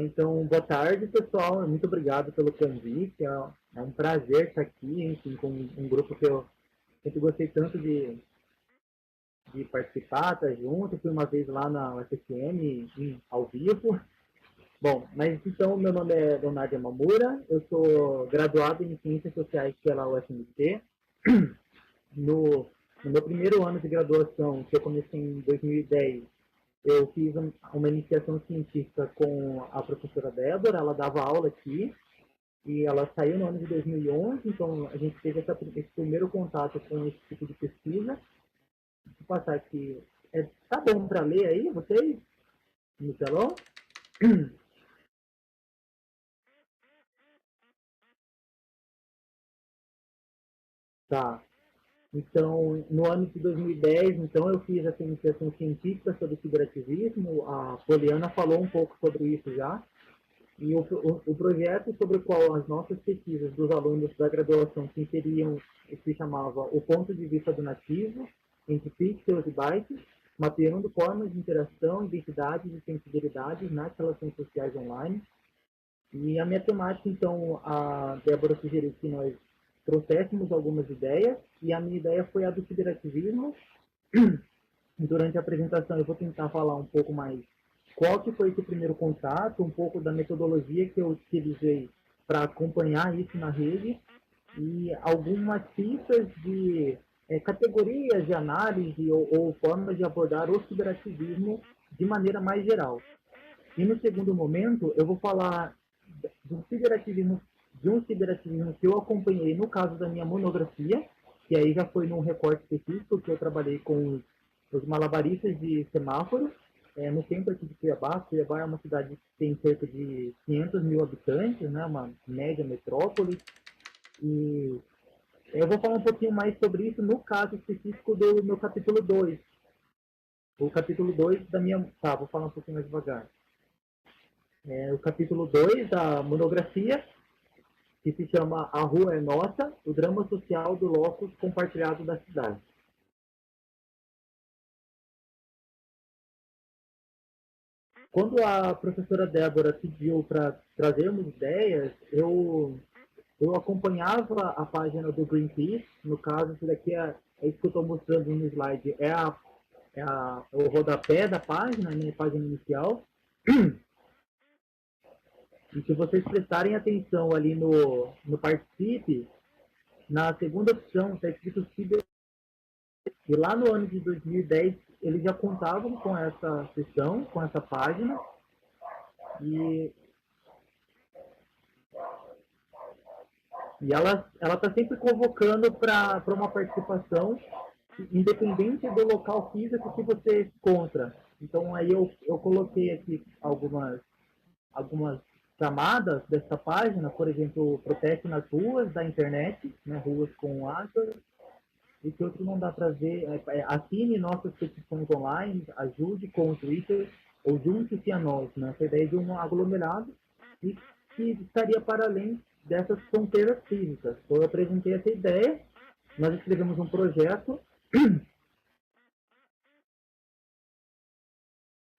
Então, boa tarde, pessoal. Muito obrigado pelo convite. É um prazer estar aqui, enfim, com um grupo que eu sempre gostei tanto de participar, estar junto. Fui uma vez lá na UFSM, ao vivo. Bom, mas então, meu nome é Leonardo Yamamura. Eu sou graduado em Ciências Sociais pela UFMT. No, no meu primeiro ano de graduação, que eu comecei em 2010, eu fiz uma iniciação científica com a professora Débora. Ela dava aula aqui e ela saiu no ano de 2011, então a gente teve esse primeiro contato com esse tipo de pesquisa. Vou passar aqui. Tá bom para ler aí, vocês, no telão? Tá. Então, no ano de 2010, então, eu fiz essa iniciação científica sobre ciberativismo. A Poliana falou um pouco sobre isso já. E o projeto sobre o qual as nossas pesquisas dos alunos da graduação se inseriam se chamava O Ponto de Vista do Nativo, entre Pixels e Bytes, mapeando formas de interação, identidades e sensibilidades nas relações sociais online. E a minha temática, então, a Débora sugeriu que nós trouxéssemos algumas ideias, e a minha ideia foi a do ciberativismo. Durante a apresentação eu vou tentar falar um pouco mais qual que foi esse primeiro contato, um pouco da metodologia que eu utilizei para acompanhar isso na rede e algumas pistas de categorias de análise ou formas de abordar o ciberativismo de maneira mais geral. E no segundo momento eu vou falar do ciberativismo, de um ciberativismo que eu acompanhei no caso da minha monografia, que aí já foi num recorte específico, que eu trabalhei com os malabaristas de semáforos, no centro aqui de Cuiabá. Cuiabá é uma cidade que tem cerca de 500 mil habitantes, né, uma média metrópole, e eu vou falar um pouquinho mais sobre isso no caso específico do meu capítulo 2. O capítulo 2 da minha... Tá, vou falar um pouquinho mais devagar. O capítulo 2 da monografia, que se chama A Rua é Nossa, o drama social do locus compartilhado da cidade. Quando a professora Débora pediu para trazermos ideias, eu acompanhava a página do Greenpeace. No caso, isso daqui é isso que eu estou mostrando no slide, o rodapé da página, né, a página inicial. E se vocês prestarem atenção ali no Participe, na segunda opção está escrito Ciber. E lá no ano de 2010, eles já contavam com essa sessão, com essa página. E ela está sempre convocando para uma participação, independente do local físico que você encontra. Então, aí eu coloquei aqui algumas chamadas dessa página, por exemplo, protesto nas ruas da internet, né, ruas com asas. E que outro não dá para ver, assine nossas petições online, ajude com o Twitter, ou junte-se a nós, né? Essa ideia de um aglomerado e que estaria para além dessas fronteiras físicas. Então, eu apresentei essa ideia, nós escrevemos um projeto,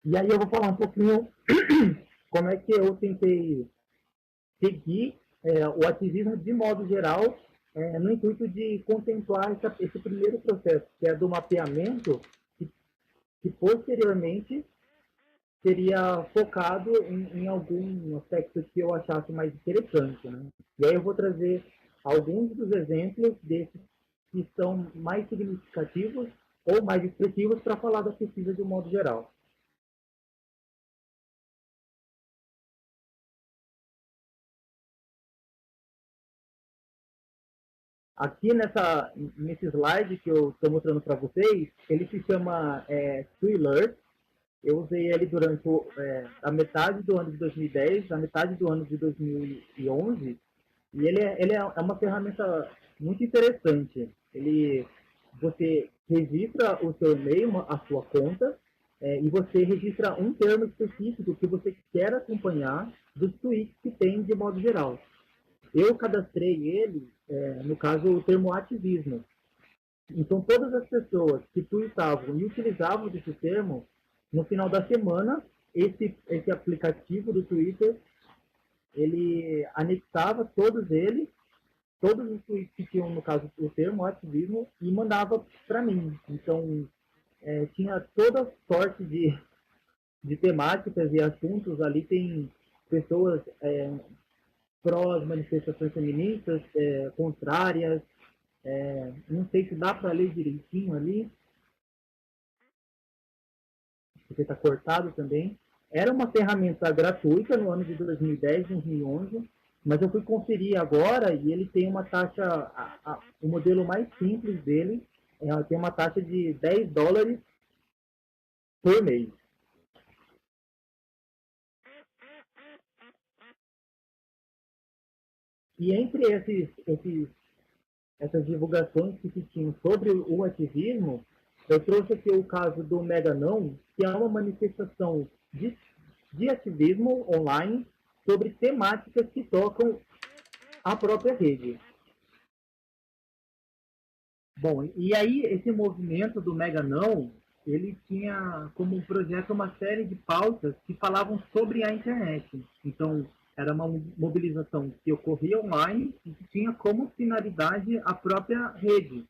e aí eu vou falar um pouquinho como é que eu tentei seguir o ativismo de modo geral, no intuito de contemplar esse primeiro processo, que é do mapeamento, que posteriormente seria focado em algum aspecto que eu achasse mais interessante, né? E aí eu vou trazer alguns dos exemplos desses que são mais significativos ou mais expressivos para falar da pesquisa de um modo geral. Aqui nesse slide que eu estou mostrando para vocês, ele se chama Twilert. Eu usei ele durante a metade do ano de 2010, a metade do ano de 2011, e ele é uma ferramenta muito interessante. Você registra o seu e-mail, a sua conta, e você registra um termo específico que você quer acompanhar dos tweets que tem de modo geral. eu cadastrei ele, no caso, o termo ativismo. Então, todas as pessoas que tuitavam e utilizavam desse termo, no final da semana, esse aplicativo do Twitter, ele anexava todos os tweets que tinham, no caso, o termo ativismo, e mandava para mim. Então, tinha toda sorte de temáticas e assuntos. Ali tem pessoas pró as manifestações feministas, contrárias. Não sei se dá para ler direitinho ali, porque está cortado também. Era uma ferramenta gratuita no ano de 2010, 2011, mas eu fui conferir agora e ele tem uma taxa, o modelo mais simples dele tem uma taxa de $10 por mês. E entre essas divulgações que se tinham sobre o ativismo, eu trouxe aqui o caso do Mega Não, que é uma manifestação de ativismo online sobre temáticas que tocam a própria rede. Bom, e aí esse movimento do Mega Não, ele tinha como um projeto uma série de pautas que falavam sobre a internet. Então, era uma mobilização que ocorria online e que tinha como finalidade a própria rede.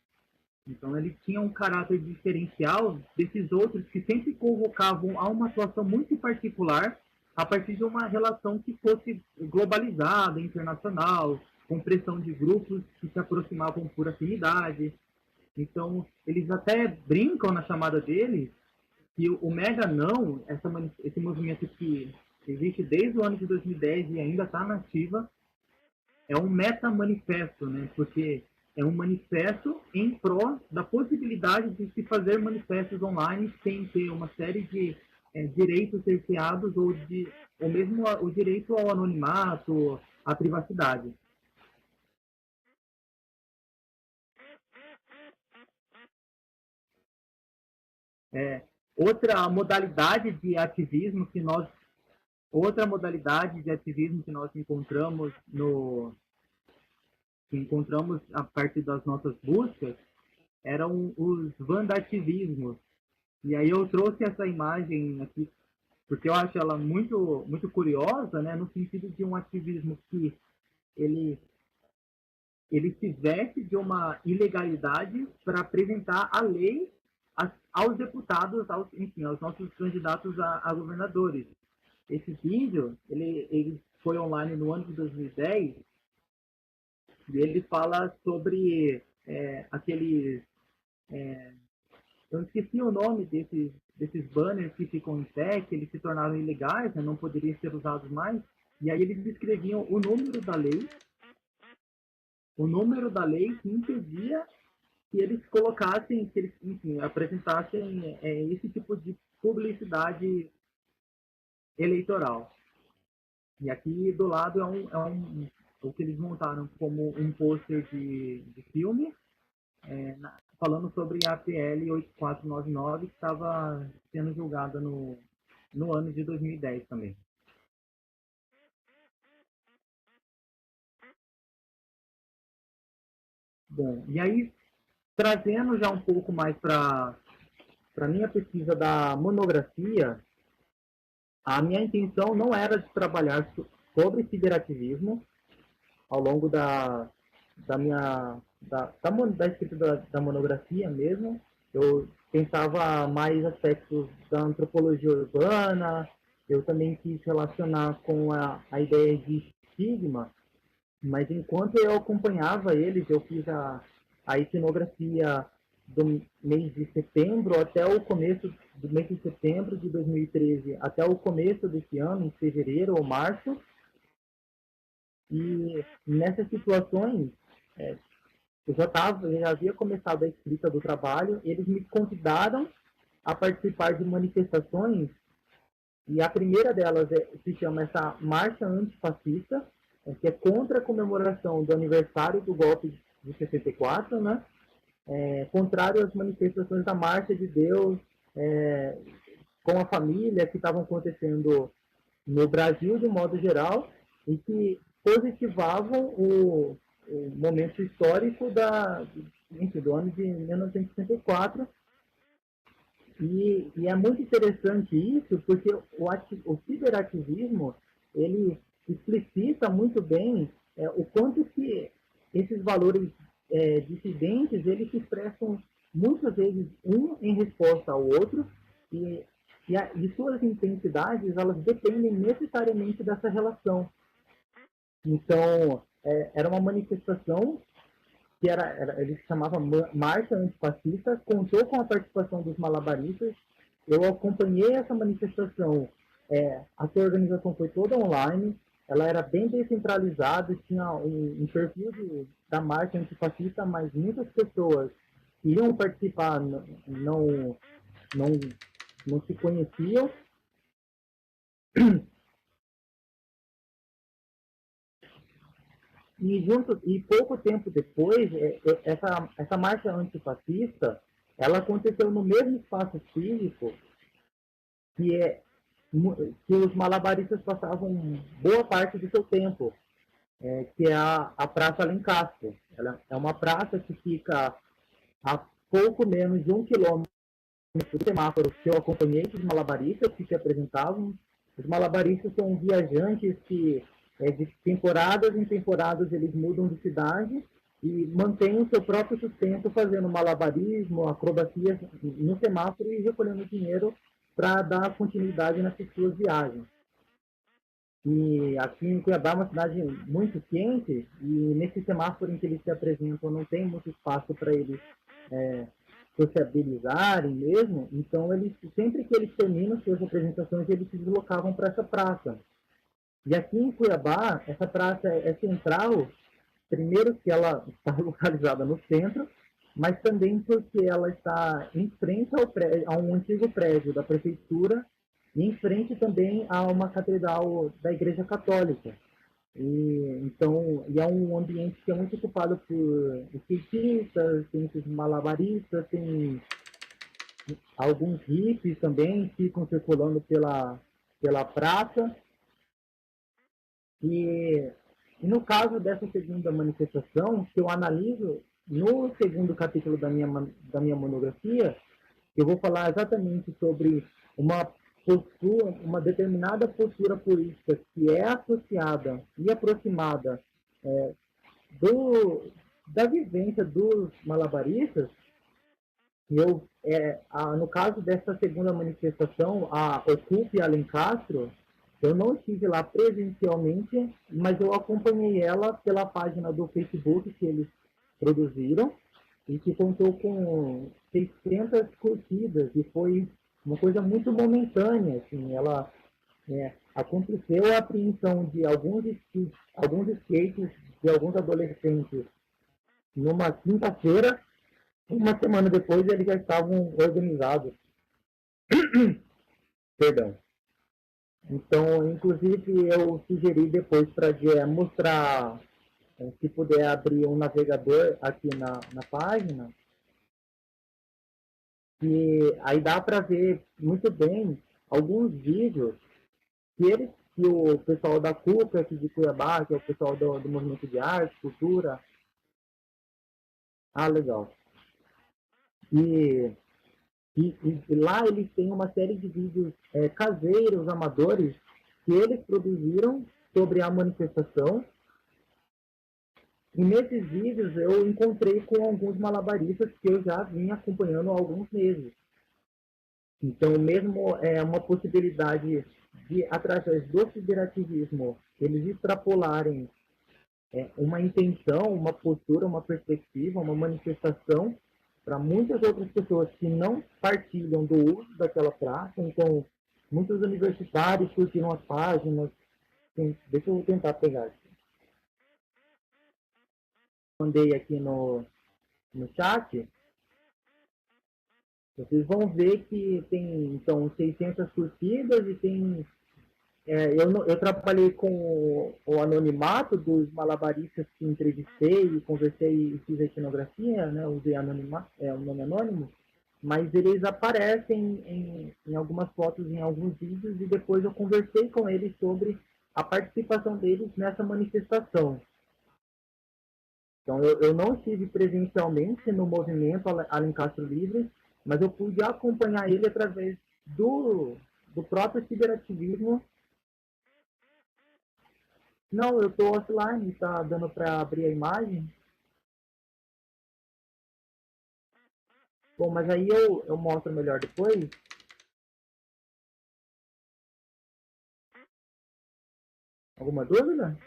Então, ele tinha um caráter diferencial desses outros que sempre convocavam a uma situação muito particular a partir de uma relação que fosse globalizada, internacional, com pressão de grupos que se aproximavam por afinidade. Então, eles até brincam na chamada deles que o Mega Não, esse movimento que existe desde o ano de 2010 e ainda está na ativa, é um meta-manifesto, né? Porque é um manifesto em pró da possibilidade de se fazer manifestos online sem ter uma série de direitos cerceados ou mesmo o direito ao anonimato, à privacidade. É, outra modalidade de ativismo que nós outra modalidade de ativismo que nós encontramos a partir das nossas buscas eram os vandativismos. E aí eu trouxe essa imagem aqui porque eu acho ela muito curiosa, né, no sentido de um ativismo que ele ele se veste de uma ilegalidade para apresentar a lei aos deputados, enfim, aos nossos candidatos a governadores. Esse vídeo, ele foi online no ano de 2010 e ele fala sobre aqueles... eu esqueci o nome desses banners que ficam em pé, que eles se tornaram ilegais, né, não poderiam ser usados mais, e aí eles descreviam o número da lei que impedia que eles colocassem, que eles, enfim, apresentassem esse tipo de publicidade eleitoral. E aqui do lado o que eles montaram como um pôster de filme, falando sobre a PL 8499, que estava sendo julgada no ano de 2010 também. Bom, e aí, trazendo já um pouco mais para a minha pesquisa da monografia, a minha intenção não era de trabalhar sobre ciberativismo ao longo da escrita da monografia mesmo. Eu pensava mais aspectos da antropologia urbana, eu também quis relacionar com a ideia de estigma, mas enquanto eu acompanhava eles, eu fiz a etnografia do mês de setembro até o começo do mês de setembro de 2013 até o começo desse ano, em fevereiro ou março. E nessas situações, eu já havia começado a escrita do trabalho, eles me convidaram a participar de manifestações, e a primeira delas se chama essa Marcha Antifascista, que é contra a comemoração do aniversário do golpe de 64, né? Contrário às manifestações da Marcha de Deus com a família que estavam acontecendo no Brasil de modo geral, e que positivavam o momento histórico do ano de 1964. E é muito interessante isso, porque o ciberativismo, ele explicita muito bem o quanto que esses valores dissidentes, eles se expressam muitas vezes um em resposta ao outro, e, e suas intensidades, elas dependem necessariamente dessa relação. Então, era uma manifestação que ele se chamava Marcha Antifascista, contou com a participação dos malabaristas. Eu acompanhei essa manifestação, a sua organização foi toda online, ela era bem descentralizada, tinha um perfil da Marcha Antifascista, mas muitas pessoas que iam participar não, não se conheciam. E pouco tempo depois, essa marcha antifascista, ela aconteceu no mesmo espaço físico que, que os malabaristas passavam boa parte do seu tempo, que é a Praça Alencastre. Ela é uma praça que fica a pouco menos de 1 quilômetro do semáforo que eu acompanhei os malabaristas que se apresentavam. Os malabaristas são viajantes que, de temporadas em temporadas, eles mudam de cidade e mantêm o seu próprio sustento fazendo malabarismo, acrobacias no semáforo e recolhendo dinheiro para dar continuidade nas suas viagens. E aqui em Cuiabá é uma cidade muito quente e nesse semáforo em que eles se apresentam não tem muito espaço para eles sociabilizarem mesmo, então eles, sempre que eles terminam suas apresentações, eles se deslocavam para essa praça. E aqui em Cuiabá, essa praça é central, primeiro que ela está localizada no centro, mas também porque ela está em frente a um antigo prédio da prefeitura e em frente também a uma catedral da Igreja Católica. E é um ambiente que é muito ocupado por skatistas, tem esses malabaristas, tem alguns hippies também ficam circulando pela praça. E no caso dessa segunda manifestação, que eu analiso no segundo capítulo da minha monografia, eu vou falar exatamente sobre uma determinada postura política que é associada e aproximada da vivência dos malabaristas. No caso dessa segunda manifestação, a Ocupe Alencastro, eu não estive lá presencialmente, mas eu acompanhei ela pela página do Facebook que eles produziram e que contou com 600 curtidas e foi uma coisa muito momentânea. Assim, aconteceu a apreensão de alguns skates de alguns adolescentes numa quinta-feira. Uma semana depois eles já estavam organizados. Perdão. Então, inclusive, eu sugeri depois para mostrar, se puder abrir um navegador aqui na página, e aí dá para ver muito bem alguns vídeos que o pessoal da CUP aqui de Cuiabá, que é o pessoal do Movimento de Arte, Cultura. Ah, legal. E lá eles têm uma série de vídeos caseiros, amadores, que eles produziram sobre a manifestação. E nesses vídeos eu encontrei com alguns malabaristas que eu já vinha acompanhando há alguns meses. Então, mesmo uma possibilidade de, através do federativismo, eles extrapolarem uma intenção, uma postura, uma perspectiva, uma manifestação para muitas outras pessoas que não partilham do uso daquela praça. Então, muitos universitários curtiram as páginas. Deixa eu tentar pegar aqui. Mandei aqui no chat. Vocês vão ver que tem, então, 600 curtidas e tem... eu trabalhei com o anonimato dos malabaristas que entrevistei e conversei e fiz a etnografia, né? Usei o nome anônimo, mas eles aparecem em algumas fotos, em alguns vídeos, e depois eu conversei com eles sobre a participação deles nessa manifestação. Então, eu não estive presencialmente no movimento Alencastro Livre, mas eu pude acompanhar ele através do próprio ciberativismo. Não, eu estou offline, está dando para abrir a imagem. Bom, mas aí eu mostro melhor depois. Alguma dúvida?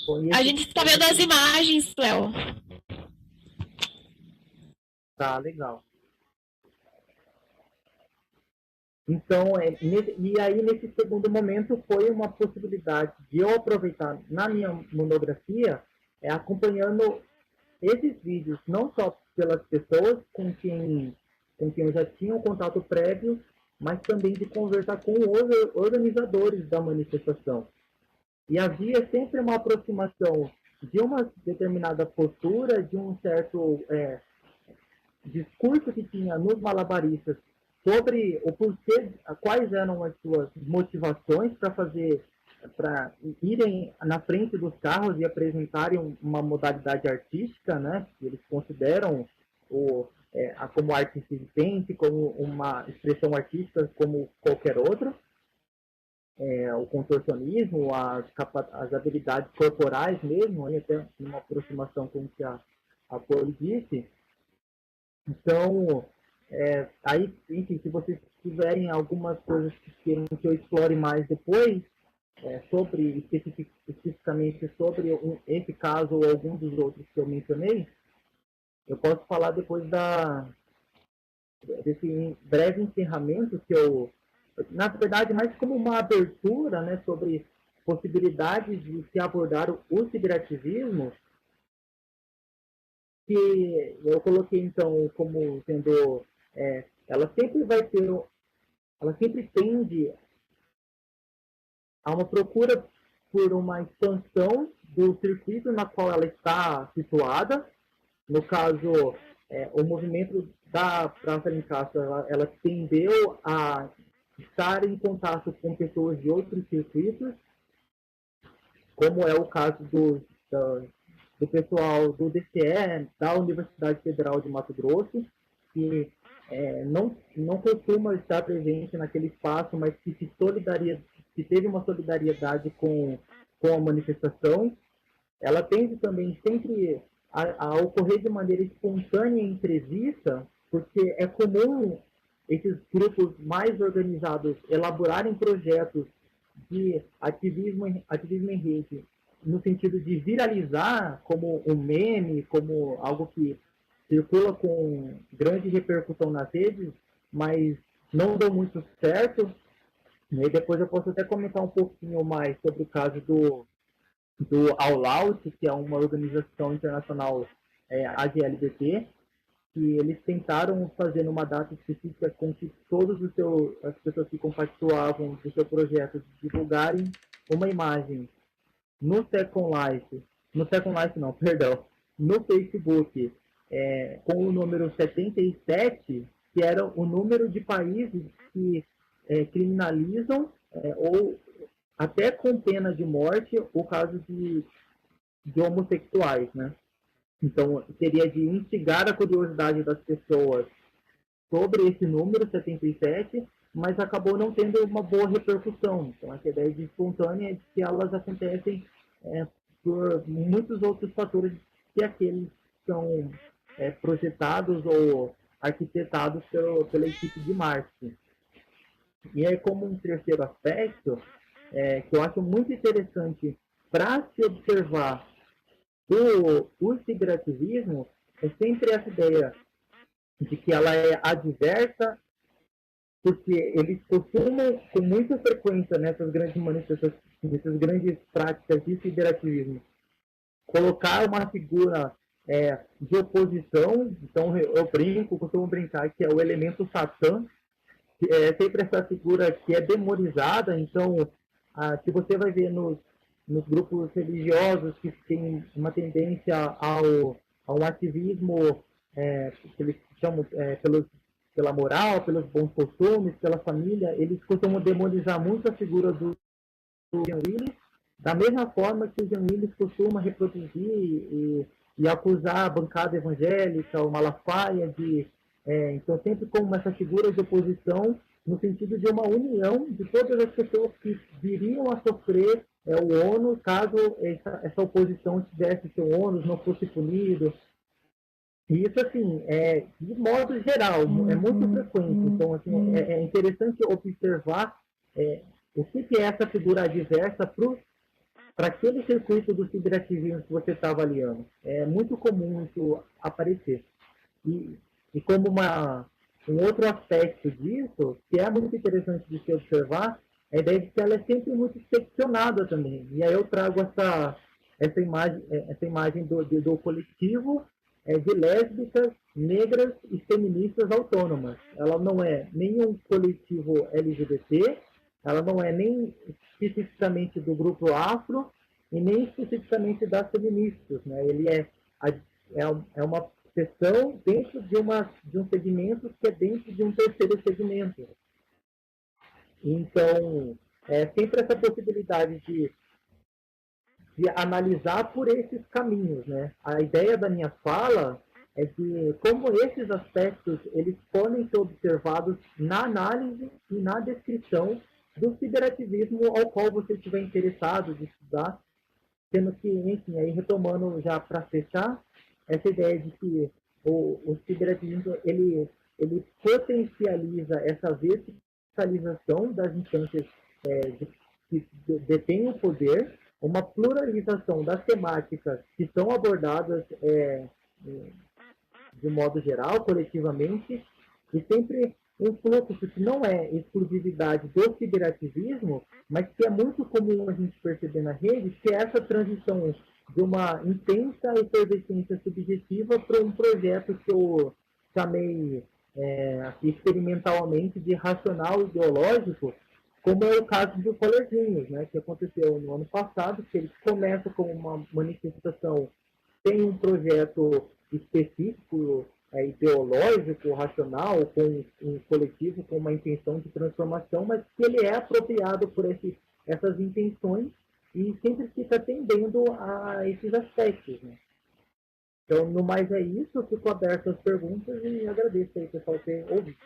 Bom, a gente está vendo as imagens, Léo. Tá, legal. Então, e aí nesse segundo momento foi uma possibilidade de eu aproveitar na minha monografia, acompanhando esses vídeos, não só pelas pessoas com quem eu já tinha um contato prévio, mas também de conversar com os organizadores da manifestação. E havia sempre uma aproximação de uma determinada postura, de um certo discurso que tinha nos malabaristas sobre o porquê, quais eram as suas motivações para irem na frente dos carros e apresentarem uma modalidade artística, né, que eles consideram como arte circense, como uma expressão artística como qualquer outra. O contorcionismo, as habilidades corporais mesmo, aí até uma aproximação com o que a Poli disse. Então, aí, enfim, se vocês tiverem algumas coisas que queiram que eu explore mais depois, especificamente sobre esse caso ou algum dos outros que eu mencionei, eu posso falar depois desse breve encerramento que eu, na verdade, mais como uma abertura, né, sobre possibilidades de se abordar o ciberativismo, que eu coloquei então como sendo ela sempre tende a uma procura por uma expansão do circuito na qual ela está situada. No caso, o movimento da Praça Alencastro, ela tendeu a estar em contato com pessoas de outros circuitos, como é o caso do pessoal do DCE, da Universidade Federal de Mato Grosso, que não costuma estar presente naquele espaço, mas que teve uma solidariedade com a manifestação. Ela tende também sempre a ocorrer de maneira espontânea e imprevista, porque é comum esses grupos mais organizados elaborarem projetos de ativismo em rede, no sentido de viralizar como um meme, como algo que circula com grande repercussão nas redes, mas não deu muito certo. E depois eu posso até comentar um pouquinho mais sobre o caso do All Out, que é uma organização internacional AGLBT, que eles tentaram fazer numa data específica com que as pessoas que compactuavam do seu projeto divulgarem uma imagem no Second Life não, perdão, no Facebook, com o número 77, que era o número de países que criminalizam ou até com pena de morte o caso de homossexuais, né? Então, seria de instigar a curiosidade das pessoas sobre esse número 77, mas acabou não tendo uma boa repercussão. Então, essa ideia de espontânea é de que elas acontecem por muitos outros fatores que aqueles são projetados ou arquitetados pela equipe de marketing. E aí, como um terceiro aspecto, que eu acho muito interessante para se observar o ciberativismo, é sempre essa ideia de que ela é adversa, porque eles costumam, com muita frequência, nessas grandes manifestações, nessas grandes práticas de ciberativismo, colocar uma figura de oposição. Então, costumo brincar que é o elemento Satã, que é sempre essa figura que é demonizada. Então, se você vai ver nos grupos religiosos que têm uma tendência a um ativismo que eles chamam pela moral, pelos bons costumes, pela família, eles costumam demonizar muito a figura do Jean Willis, da mesma forma que o Jean Willis costuma reproduzir e acusar a bancada evangélica, o Malafaia, então sempre como essa figura de oposição, no sentido de uma união de todas as pessoas que viriam a sofrer o ônus caso essa oposição tivesse seu ônus, não fosse punido. E isso, assim, de modo geral, é muito frequente. Então, assim, é interessante observar o que é essa figura adversa para aquele circuito do ciberativismo que você está avaliando. É muito comum isso aparecer. E como um outro aspecto disso, que é muito interessante de se observar, é a ideia de que ela é sempre muito seccionada também. E aí eu trago essa imagem do coletivo de lésbicas, negras e feministas autônomas. Ela não é nenhum coletivo LGBT, ela não é nem especificamente do grupo afro e nem especificamente das feministas. Né? Ele é uma seção dentro de um segmento que é dentro de um terceiro segmento. Então, sempre essa possibilidade de analisar por esses caminhos, né? A ideia da minha fala é de como esses aspectos eles podem ser observados na análise e na descrição do ciberativismo ao qual você estiver interessado de estudar, sendo que, enfim, aí retomando já para fechar, essa ideia de que o ciberativismo ele potencializa essa verticalização das instâncias que detêm o poder, uma pluralização das temáticas que são abordadas de modo geral, coletivamente, e sempre um fluxo que não é exclusividade do ciberativismo, mas que é muito comum a gente perceber na rede, que é essa transição de uma intensa efervescência subjetiva para um projeto que eu chamei aqui experimentalmente de racional ideológico, como é o caso do Colorzinhos, né, que aconteceu no ano passado, que ele começa como uma manifestação sem um projeto específico, ideológico, racional, com um coletivo, com uma intenção de transformação, mas que ele é apropriado por essas intenções e sempre fica atendendo a esses aspectos. Né? Então, no mais é isso, eu fico aberto às perguntas e agradeço aí, pessoal, ter ouvido.